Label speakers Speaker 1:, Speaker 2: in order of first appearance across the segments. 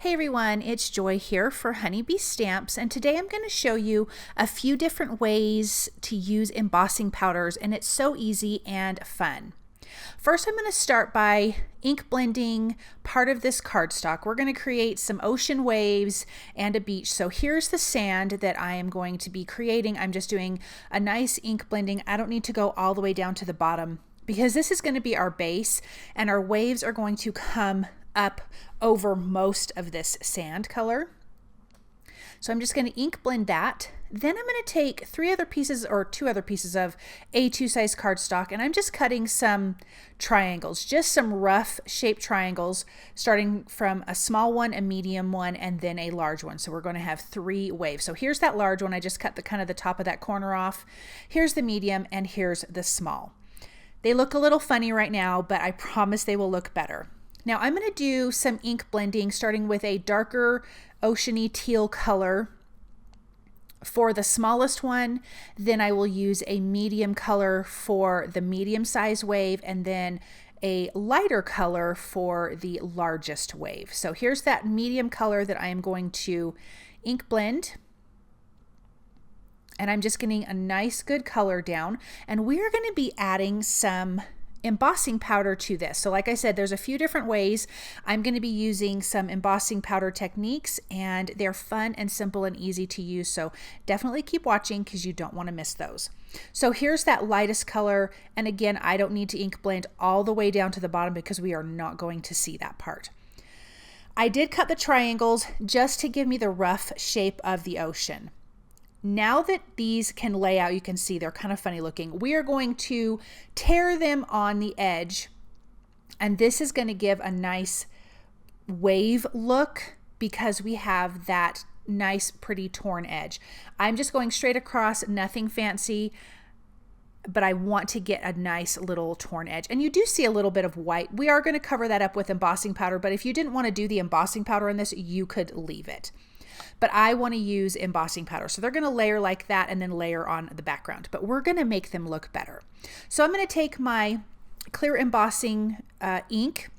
Speaker 1: Hey everyone, it's Joy here for Honeybee Stamps, and today I'm going to show you a few different ways to use embossing powders, and it's so easy and fun. First, I'm going to start by ink blending part of this cardstock. We're going to create some ocean waves and a beach. So here's the sand that I am going to be creating. I'm just doing a nice ink blending. I don't need to go all the way down to the bottom because this is going to be our base, and our waves are going to come up over most of this sand color. So I'm just going to ink blend that. Then I'm going to take two other pieces of A2 size cardstock, and I'm just cutting some triangles, just some rough shaped triangles, starting from a small one, a medium one, and then a large one. So we're going to have 3 waves. So here's that large one. I just cut the kind of the top of that corner off. Here's the medium, and here's the small. They look a little funny right now, but I promise they will look better. Now I'm going to do some ink blending, starting with a darker oceany teal color for the smallest one. Then I will use a medium color for the medium size wave, and then a lighter color for the largest wave. So here's that medium color that I am going to ink blend. And I'm just getting a nice good color down, and we're going to be adding some embossing powder to this. So like I said, there's a few different ways. I'm going to be using some embossing powder techniques, and they're fun and simple and easy to use. So definitely keep watching because you don't want to miss those. So here's that lightest color. And again, I don't need to ink blend all the way down to the bottom because we are not going to see that part. I did cut the triangles just to give me the rough shape of the ocean. Now that these can lay out, you can see they're kind of funny looking. We are going to tear them on the edge, and this is going to give a nice wave look because we have that nice pretty torn edge. I'm just going straight across, nothing fancy, but I want to get a nice little torn edge. And you do see a little bit of white. We are going to cover that up with embossing powder, but if you didn't want to do the embossing powder on this, you could leave it. But I want to use embossing powder. So they're going to layer like that and then layer on the background, but we're going to make them look better. So I'm going to take my clear embossing ink,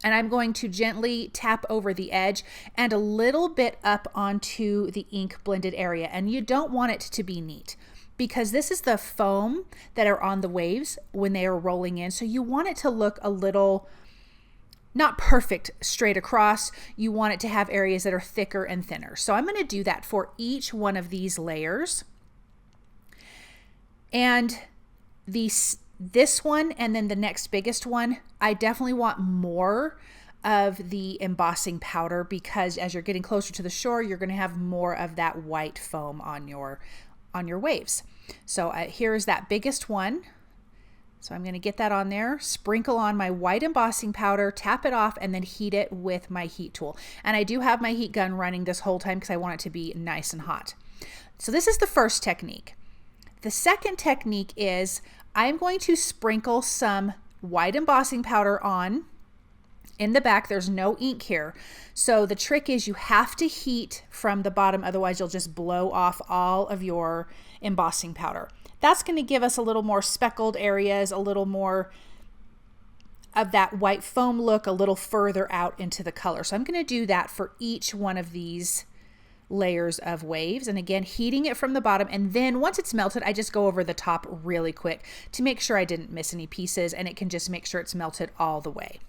Speaker 1: and I'm going to gently tap over the edge and a little bit up onto the ink blended area. And you don't want it to be neat because this is the foam that are on the waves when they are rolling in. So you want it to look a little not perfect straight across. You want it to have areas that are thicker and thinner. So I'm going to do that for each one of these layers. And this one and then the next biggest one, I definitely want more of the embossing powder because as you're getting closer to the shore, you're going to have more of that white foam on your waves. So here's that biggest one. So I'm going to get that on there, sprinkle on my white embossing powder, tap it off, and then heat it with my heat tool. And I do have my heat gun running this whole time because I want it to be nice and hot. So this is the first technique. The second technique is I'm going to sprinkle some white embossing powder on in the back. There's no ink here. So the trick is you have to heat from the bottom, otherwise you'll just blow off all of your embossing powder. That's going to give us a little more speckled areas, a little more of that white foam look, a little further out into the color. So I'm going to do that for each one of these layers of waves. And again, heating it from the bottom. And then once it's melted, I just go over the top really quick to make sure I didn't miss any pieces, and it can just make sure it's melted all the way.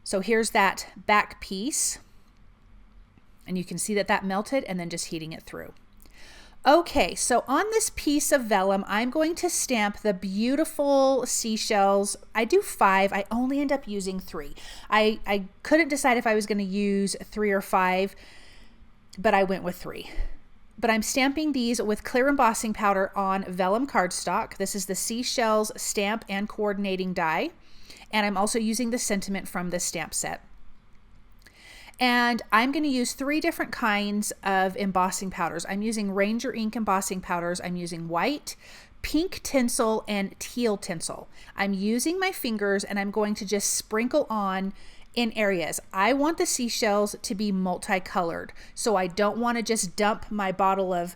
Speaker 1: So here's that back piece. And you can see that that melted, and then just heating it through. Okay, so on this piece of vellum, I'm going to stamp the beautiful seashells. I do 5. I only end up using 3. I couldn't decide if I was going to use 3 or 5, but I went with 3. But I'm stamping these with clear embossing powder on vellum cardstock. This is the Seashells stamp and coordinating die. And I'm also using the sentiment from the stamp set. And I'm going to use 3 different kinds of embossing powders. I'm using Ranger ink embossing powders. I'm using white, pink tinsel, and teal tinsel. I'm using my fingers, and I'm going to just sprinkle on in areas. I want the seashells to be multicolored, so I don't want to just dump my bottle of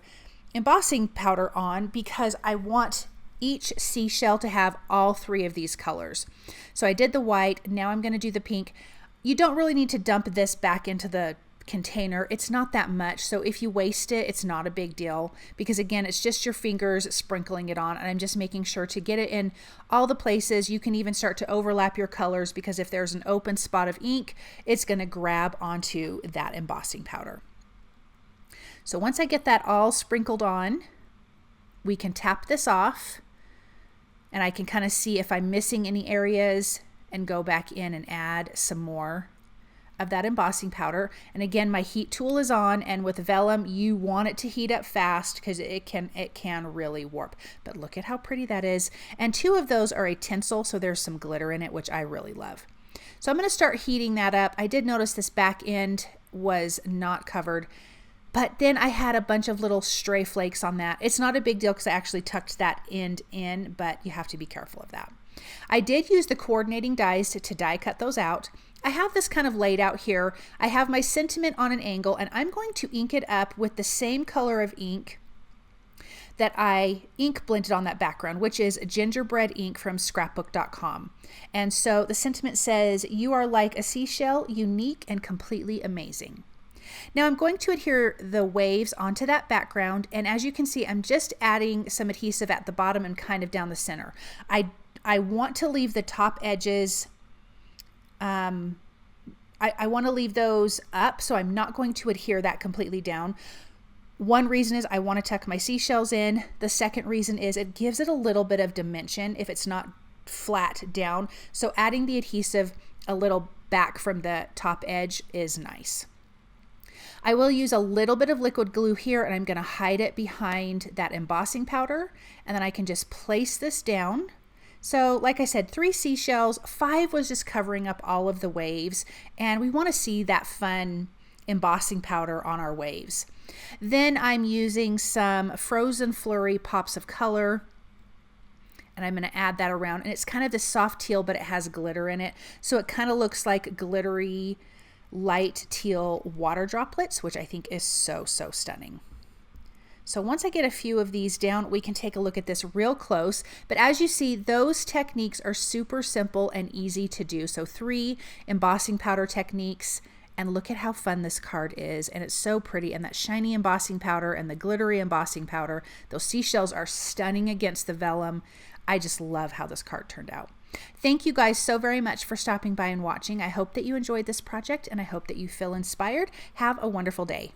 Speaker 1: embossing powder on because I want each seashell to have all 3 of these colors. So I did the white. Now I'm going to do the pink. You don't really need to dump this back into the container. It's not that much, so if you waste it, it's not a big deal, because again, it's just your fingers sprinkling it on, and I'm just making sure to get it in all the places. You can even start to overlap your colors, because if there's an open spot of ink, it's going to grab onto that embossing powder. So once I get that all sprinkled on, we can tap this off, and I can kind of see if I'm missing any areas and go back in and add some more of that embossing powder. And again, my heat tool is on, and with vellum, you want it to heat up fast because it can really warp. But look at how pretty that is. And 2 of those are a tinsel, so there's some glitter in it, which I really love. So I'm going to start heating that up. I did notice this back end was not covered, but then I had a bunch of little stray flakes on that. It's not a big deal because I actually tucked that end in, but you have to be careful of that. I did use the coordinating dies to die cut those out. I have this kind of laid out here. I have my sentiment on an angle, and I'm going to ink it up with the same color of ink that I ink blended on that background, which is gingerbread ink from scrapbook.com. And so the sentiment says, "You are like a seashell, unique and completely amazing." Now I'm going to adhere the waves onto that background, and as you can see, I'm just adding some adhesive at the bottom and kind of down the center. I want to leave the top edges, I want to leave those up, so I'm not going to adhere that completely down. One reason is I want to tuck my seashells in. The second reason is it gives it a little bit of dimension if it's not flat down. So adding the adhesive a little back from the top edge is nice. I will use a little bit of liquid glue here, and I'm going to hide it behind that embossing powder, and then I can just place this down. So like I said, 3 seashells, 5 was just covering up all of the waves, and we want to see that fun embossing powder on our waves. Then I'm using some Frozen Flurry pops of color, and I'm going to add that around, and it's kind of this soft teal, but it has glitter in it, so it kind of looks like glittery light teal water droplets, which I think is so stunning. So once I get a few of these down, we can take a look at this real close. But as you see, those techniques are super simple and easy to do. So 3 embossing powder techniques, and look at how fun this card is. And it's so pretty, and that shiny embossing powder and the glittery embossing powder, those seashells are stunning against the vellum. I just love how this card turned out. Thank you guys so very much for stopping by and watching. I hope that you enjoyed this project, and I hope that you feel inspired. Have a wonderful day.